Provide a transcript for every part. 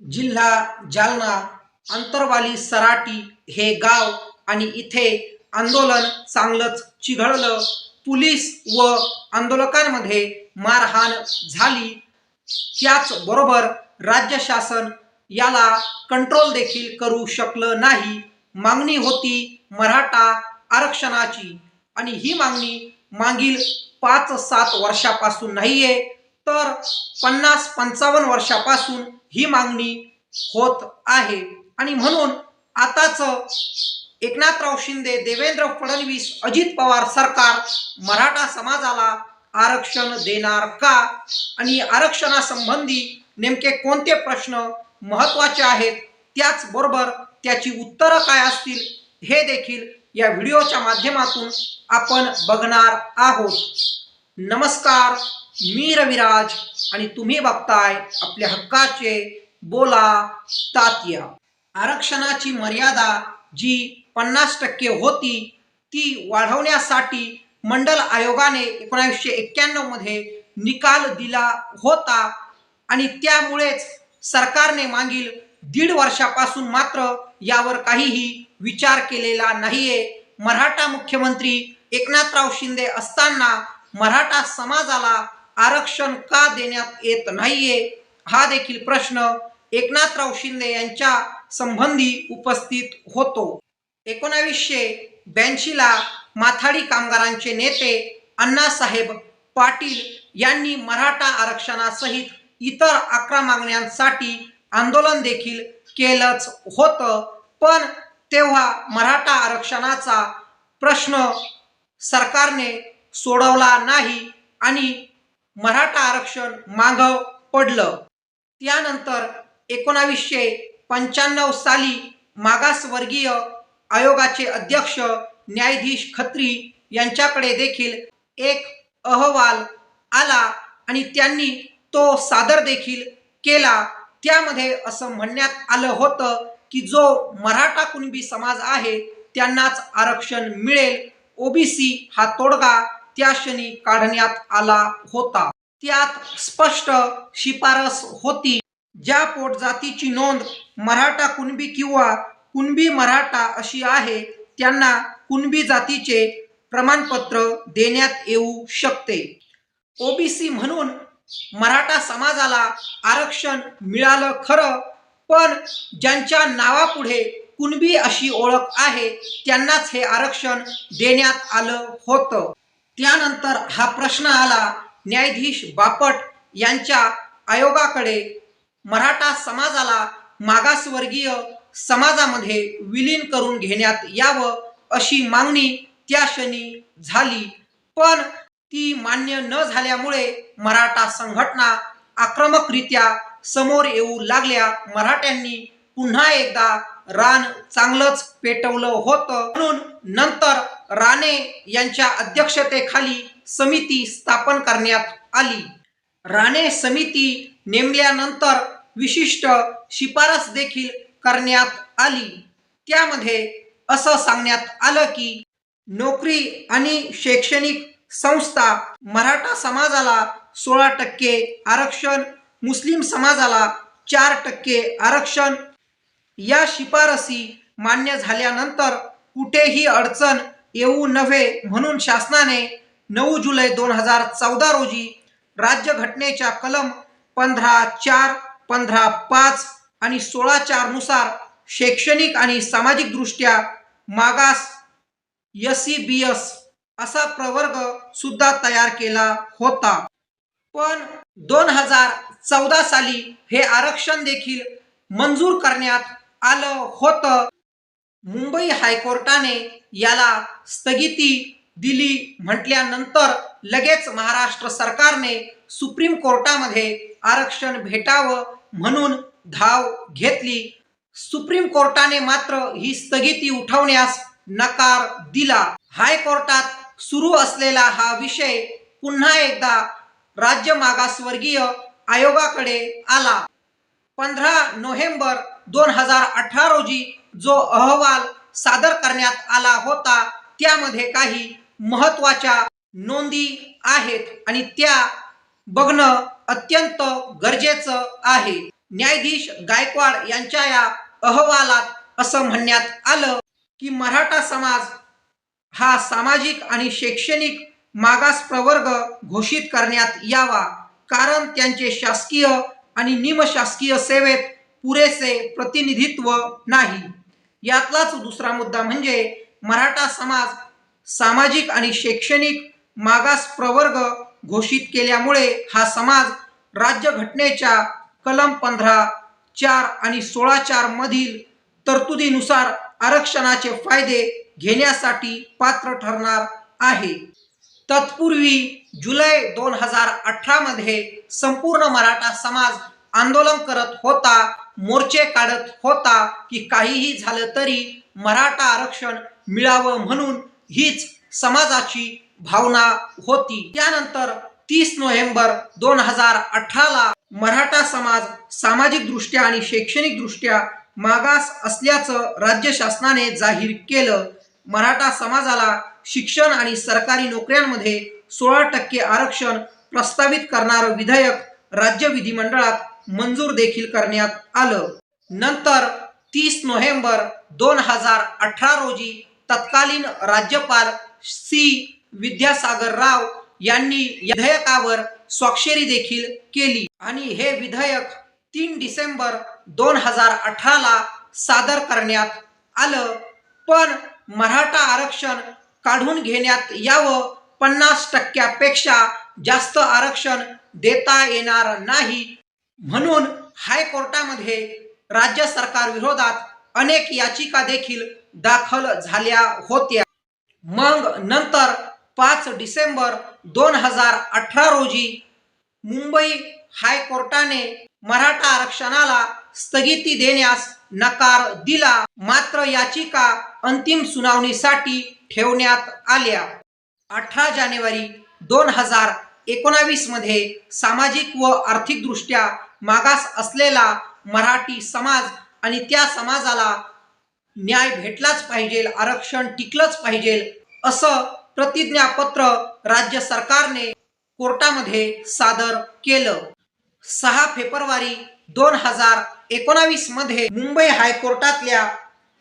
जिल्हा जालना अंतरवाली सराटी हे गाव आणि इथे आंदोलन चांगलंच चिघळलं. पोलीस व आंदोलकांमध्ये मारहाण झाली. त्याचबरोबर राज्य शासन याला कंट्रोल देखील करू शकलं नाही. मागणी होती मराठा आरक्षणाची आणि ही मागणी मागील 5-7 वर्षापासून नाहीये तर 50-55 वर्षापासून ही मागणी होत आहे. आणि म्हणून आताच एकनाथराव शिंदे, देवेंद्र फडणवीस, अजित पवार सरकार मराठा समाजाला आरक्षण देणार का आणि आरक्षणासंबंधी नेमके कोणते प्रश्न महत्त्वाचे आहेत, त्याचबरोबर त्याची उत्तरं काय असतील हे देखील या व्हिडिओच्या माध्यमातून आपण बघणार आहोत. नमस्कार, मी रविराज आणि तुम्ही बघताय आपल्या हक्काचे बोला तात्या. आरक्षणाची मर्यादा जी 50% होती ती वाढवण्यासाठी मंडल आयोगाने 1991 मध्ये निकाल दिला होता आणि त्यामुळेच सरकारने मागील 1.5 वर्षापासून मात्र यावर काहीही विचार केलेला नाहीये. मराठा मुख्यमंत्री एकनाथराव शिंदे असताना मराठा समाजाला आरक्षण का देण्यात येत नाहीये हा देखील प्रश्न एकनाथराव शिंदे यांच्या संबंधी उपस्थित होतो. 1982 ला माथाडी कामगारांचे नेते अण्णासाहेब पाटील यांनी मराठा आरक्षणासहित इतर 11 मागण्यांसाठी आंदोलन देखील केलंच होतं. पण तेव्हा मराठा आरक्षणाचा प्रश्न सरकारने सोडवला नाही आणि मराठा आरक्षण मागं पडलं. त्यानंतर 1995 साली मागासवर्गीय आयोगाचे अध्यक्ष न्यायाधीश खत्री यांच्याकडे देखील एक अहवाल आला आणि त्यांनी तो सादर देखील केला. त्यामध्ये असं म्हणण्यात आलं होतं की जो मराठा कुणबी समाज आहे त्यांनाच आरक्षण मिळेल. ओबीसी हा तोडगा त्या क्षणी काढण्यात आला होता. त्यात स्पष्ट शिफारस होती ज्या पोटजातीची नोंद मराठा कुणबी किंवा कुणबी मराठा अशी आहे त्यांना कुणबी जातीचे प्रमाणपत्र देण्यात येऊ शकते. ओबीसी म्हणून मराठा समाजाला आरक्षण मिळालं खरं, पण ज्यांच्या नावापुढे कुणबी अशी ओळख आहे त्यांनाच हे आरक्षण देण्यात आलं होतं. त्यानंतर हा प्रश्न आला न्यायाधीश बापट यांच्या आयोगाकडे. मराठा समाजाला मागासवर्गीय समाजामध्ये विलीन करून घेण्यात यावं अशी मागणी त्या क्षणी झाली, पण ती मान्य न झाल्यामुळे मराठा संघटना आक्रमकरित्या समोर येऊ लागल्या. मराठ्यांनी पुन्हा एकदा रान चांगलंच पेटवलं होतं. म्हणून नंतर राणे यांच्या अध्यक्षतेखाली समिती स्थापन करण्यात आली. राणे समिती नेमल्यानंतर विशिष्ट शिफारस देखील करण्यात आली. त्यामध्ये असं सांगण्यात आलं की नोकरी आणि शैक्षणिक संस्था मराठा समाजाला 16% आरक्षण, मुस्लिम समाजाला 4% आरक्षण. या शिफारसी मान्य झाल्यानंतर कुठेही अडचण येऊ नये म्हणून शासनाने 9 जुलै 2014 रोजी राज्यघटनेच्या कलम 15(4), 15(5) आणि 16(4) नुसार शैक्षणिक आणि सामाजिक दृष्ट्या मागास SEBS असा प्रवर्ग सुद्धा तयार केला होता. पण 2014 साली हे आरक्षण देखील मंजूर करण्यात आलं होतं. मुंबई हायकोर्टाने याला स्थगिती दिली म्हटल्यानंतर लगेच महाराष्ट्र सरकारने सुप्रीम कोर्टामध्ये आरक्षण भेटावं म्हणून धाव घेतली. सुप्रीम कोर्टाने मात्र ही स्थगिती उठवण्यास नकार दिला. हायकोर्टात सुरू असलेला हा विषय पुन्हा एकदा राज्य मागासवर्गीय आयोगाकडे आला. 15 नोव्हेंबर 2018 रोजी जो अहवाल सादर करण्यात आला होता त्यामध्ये काही महत्त्वाच्या नोंदी आहेत आणि त्या बघणं अत्यंत गरजेचं आहे. न्यायाधीश गायकवाड यांच्या या अहवालात असं म्हणण्यात आलं की मराठा समाज हा सामाजिक आणि शैक्षणिक मागास प्रवर्ग घोषित करण्यात यावा, कारण त्यांचे शासकीय आणि निमशासकीय सेवेत पुरेसे प्रतिनिधित्व नाही. यातलाच दुसरा मुद्दा म्हणजे मराठा समाज सामाजिक आणि शैक्षणिक मागास प्रवर्ग घोषित केल्यामुळे हा समाज राज्यघटनेच्या कलम 15(4) आणि 16(4) मधील तरतुदीनुसार आरक्षणाचे फायदे घेण्यासाठी पात्र ठरणार आहे. तत्पूर्वी जुलै 2018 मध्ये संपूर्ण मराठा समाज आंदोलन करत होता, मोर्चे काढत होता की काहीही झालं तरी मराठा आरक्षण मिळावं, म्हणून हीच समाजाची भावना होती. त्यानंतर 30 नोव्हेंबर 2018 ला मराठा समाज सामाजिकदृष्ट्या आणि शैक्षणिकदृष्ट्या मागास असल्याचं राज्य शासनाने जाहीर केलं. मराठा समाजाला शिक्षण आणि सरकारी नोकऱ्यांमध्ये 16% आरक्षण प्रस्तावित करणारं विधेयक राज्य विधिमंडळात मंजूर देखील करण्यात आलं. नंतर 30 नोव्हेंबर 2018 रोजी तत्कालीन राज्यपाल सी. विद्यासागर राव यांनी या विधेयकावर स्वाक्षरी देखील केली आणि हे विधेयक 3 डिसेंबर 2018 ला सादर करण्यात आलं. पण मराठा आरक्षण काढून घेण्यात यावं, 50% जास्त आरक्षण देता येणार नाही म्हणून हायकोर्टामध्ये राज्य सरकार विरोधात अनेक याचिका देखील दाखल झाल्या होत्या. मग नंतर 5 डिसेंबर 2018 रोजी मुंबई हायकोर्टाने मराठा आरक्षणाला स्थगिती देण्यास नकार दिला. मात्र याचिका अंतिम सुनावणीसाठी ठेवण्यात आल्या. 18 जानेवारी 2019 मध्ये सामाजिक व आर्थिकदृष्ट्या मागास असलेला मराठी समाज आणि त्या समाजाला न्याय भेटलाच पाहिजे, आरक्षण टिकलंच पाहिजे असं प्रतिज्ञापत्र राज्य सरकारने कोर्टामध्ये सादर केलं. 6 फेब्रुवारी 2019 मध्ये मुंबई हायकोर्टातल्या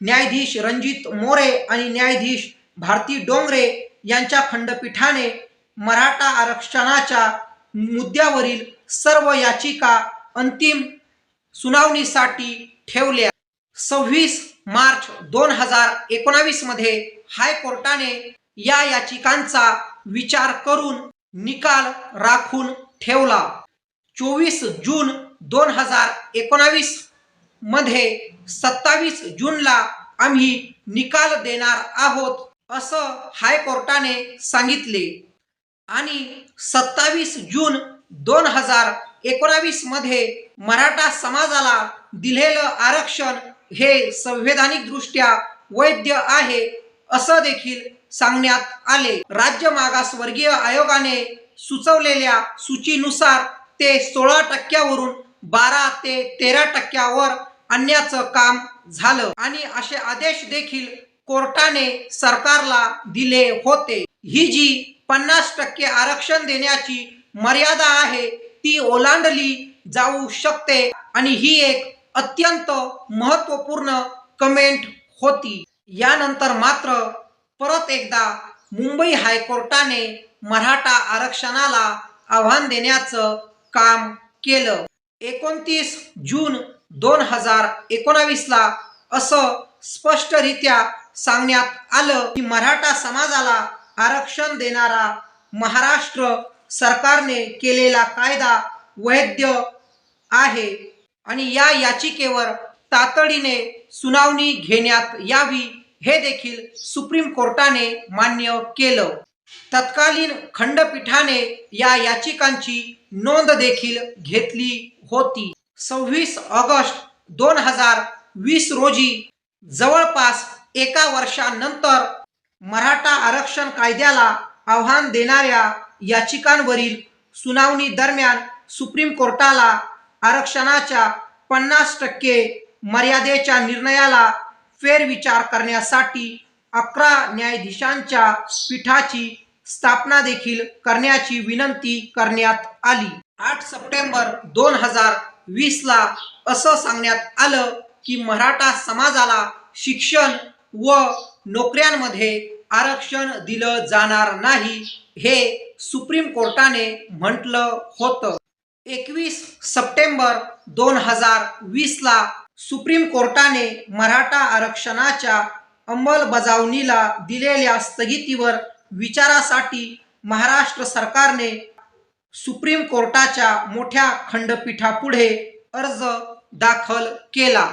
न्यायाधीश रणजित मोरे आणि न्यायाधीश भारती डोंगरे यांच्या खंडपीठाने मराठा आरक्षणाच्या मुद्द्यावरील सर्व याचिका अंतिम सुनावणीसाठी ठेवल्या. 26 मार्च 2019 मध्ये हायकोर्टाने या याचिकांचा विचार करून निकाल राखून ठेवला. 24 जून 2019 मध्ये 27 जूनला आम्ही निकाल देणार आहोत असं हायकोर्टाने सांगितले आणि 27 जून 2019 मध्ये मराठा समाजाला दिलेलं आरक्षण हे संवैधानिकदृष्ट्या वैध आहे असं देखील सांगण्यात आले. राज्य मागासवर्गीय आयोगाने सुचवलेल्या सूचीनुसार ते 16% वरून 12 ते 13% वर आणण्याचं काम झालं आणि असे आदेश देखील कोर्टाने सरकारला दिले होते. ही जी 50% आरक्षण देण्याची मर्यादा आहे ती ओलांडली जाऊ शकते आणि ही एक अत्यंत महत्त्वपूर्ण कमेंट होती. यानंतर मात्र परत एकदा मुंबई हायकोर्टाने मराठा आरक्षणाला आव्हान देण्याचं काम केलं. 29 जून 2019 ला असं स्पष्टरित्या सांगण्यात आलं की मराठा समाजाला आरक्षण देणारा महाराष्ट्र सरकारने केलेला कायदा वैध आहे आणि या याचिकेवर तातडीने सुनावणी घेण्यात यावी हे देखील सुप्रीम कोर्टाने मान्य केलं. तत्कालीन खंडपीठाने या याचिकांची नोंद देखील घेतली होती. 26 ऑगस्ट 2020 रोजी जवळपास एका वर्षानंतर मराठा आरक्षण कायद्याला आव्हान देणाऱ्या याचिकांवरील सुनावणी दरम्यान सुप्रीम कोर्टाला आरक्षणाच्या 50% मर्यादेच्या निर्णयाला फेरविचार करण्यासाठी 11 न्यायाधीशांच्या पीठाची स्थापना देखील करण्याची विनंती करण्यात आली. 8 सप्टेंबर 2020 ला असं सांगण्यात आलं की मराठा समाजाला शिक्षण व नोकऱ्यांमध्ये आरक्षण दिलं जाणार नाही, हे सुप्रीम कोर्टाने म्हटलं होतं. 21 सप्टेंबर 2020 ला सुप्रीम कोर्टाने मराठा आरक्षणाच्या अंमलबजावणीला दिलेल्या स्थगितीवर विचारासाठी महाराष्ट्र सरकारने सुप्रीम कोर्टाच्या मोठ्या खंडपीठापुढे अर्ज दाखल केला.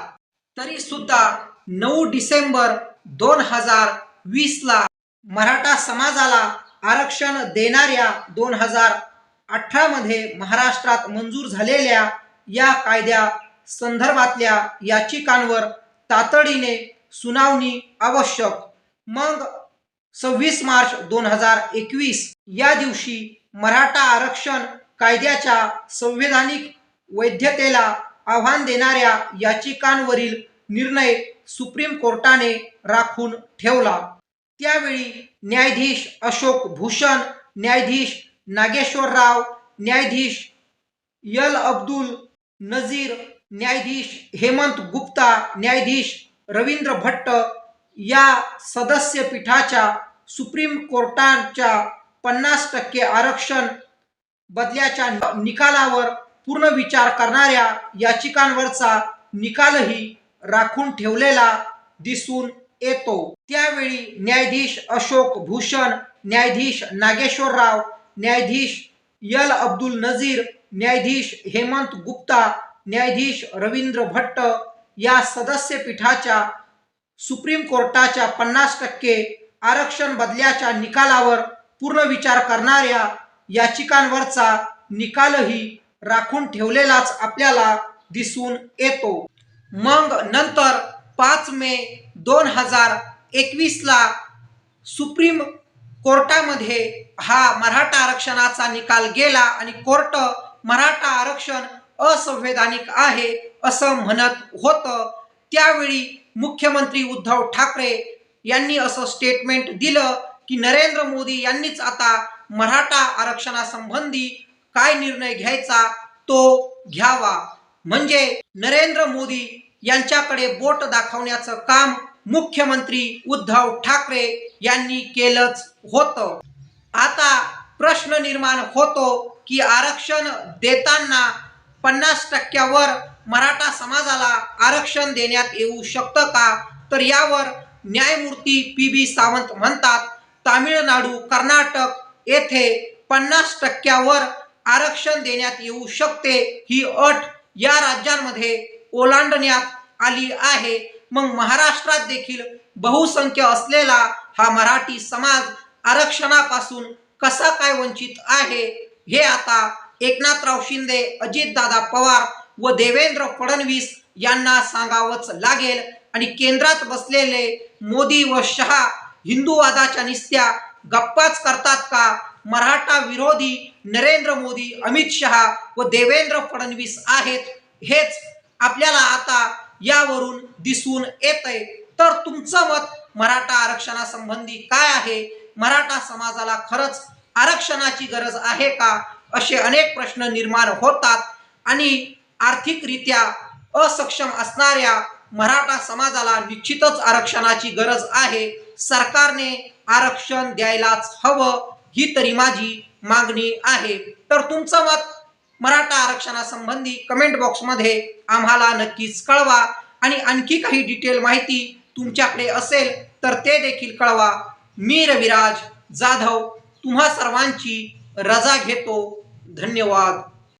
तरी सुद्धा 9 डिसेंबर 2020 ला मराठा समाजाला आरक्षण देणाऱ्या 2018 मध्ये महाराष्ट्रात मंजूर झालेल्या या कायद्या संदर्भातल्या याचिकांवर तातडीने सुनावणी आवश्यक. मग 26 मार्च 2021 या दिवशी मराठा आरक्षण कायद्याच्या संवैधानिक वैधतेला आव्हान देणाऱ्या याचिकांवरील निर्णय सुप्रीम कोर्टाने राखून ठेवला. त्यावेळी न्यायाधीश अशोक भूषण, न्यायाधीश नागेश्वर राव, न्यायाधीश एल अब्दुल नजीर, न्यायाधीश हेमंत गुप्ता, न्यायाधीश रवींद्र भट्ट या सदस्य पीठाच्या सुप्रीम कोर्टाच्या 50% आरक्षण बदल्याच्या निकालावर पूर्ण विचार करणाऱ्या याचिकांवरचा निकालही राखून ठेवलेला दिसून येतो. त्यावेळी न्यायाधीश अशोक भूषण, न्यायाधीश नागेश्वर राव, न्यायाधीश एल अब्दुल नजीर, न्यायाधीश हेमंत गुप्ता, न्यायाधीश रवींद्र भट्ट या सदस्य पीठाच्या सुप्रीम कोर्टाच्या 50% आरक्षण बदल्याच्या निकालावर पूर्ण विचार करणाऱ्या याचिकांवरचा निकालही राखून ठेवलेलाच आपल्याला दिसून येतो. मग नंतर 5 मे 2021 ला सुप्रीम कोर्टामध्ये हा मराठा आरक्षणाचा निकाल गेला आणि कोर्ट मराठा आरक्षण असंवैधानिक आहे असं म्हणत होतं. त्यावेळी मुख्यमंत्री उद्धव ठाकरे यांनी असं स्टेटमेंट दिलं की नरेंद्र मोदी यांनीच आता मराठा आरक्षणासंबंधी काय निर्णय घ्यायचा तो घ्यावा. म्हणजे नरेंद्र मोदी यांच्याकडे बोट दाखवण्याचं काम मुख्यमंत्री उद्धव ठाकरे यांनी केलंच होतं. आता प्रश्न निर्माण होतो की आरक्षण देताना 50% मराठा समाजाला आरक्षण देण्यात येऊ शकतं का? तर यावर न्यायमूर्ती PB सावंत म्हणतात, तामिळनाडू, कर्नाटक येथे 50% आरक्षण देण्यात येऊ शकते. ही अट या राज्यांमध्ये ओलांडण्यात आली आहे. मग महाराष्ट्रात देखील बहुसंख्य असलेला हा मराठी समाज आरक्षणापासून कसा काय वंचित आहे, हे आता एकनाथराव शिंदे, अजितदादा पवार व देवेंद्र फडणवीस यांना सांगावंच लागेल. आणि केंद्रात बसलेले मोदी व शहा हिंदूवादाच्या निस्त्या गप्पाच करतात का? मराठा विरोधी नरेंद्र मोदी, अमित शहा व देवेंद्र फडणवीस आहेत, हेच आपल्याला आता यावरून दिसून येतंय. तर तुमचं मत मराठा आरक्षणासंबंधी काय आहे? मराठा समाजाला खरंच आरक्षणाची गरज आहे का? असे अनेक प्रश्न निर्माण होतात. आणि आर्थिकरित्या असक्षम असणाऱ्या मराठा समाजाला निश्चितच आरक्षणाची गरज आहे. सरकारने आरक्षण द्यायलाच हवं, ही तरी माझी मागणी आहे. तर तुमचं मत मराठा आरक्षणासंबंधी कमेंट बॉक्समध्ये आम्हाला नक्कीच कळवा. आणि आणखी काही डिटेल माहिती तुमच्याकडे असेल तर ते देखील कळवा. मी रविराज जाधव तुम्हा सर्वांची रजा घेतो. धन्यवाद.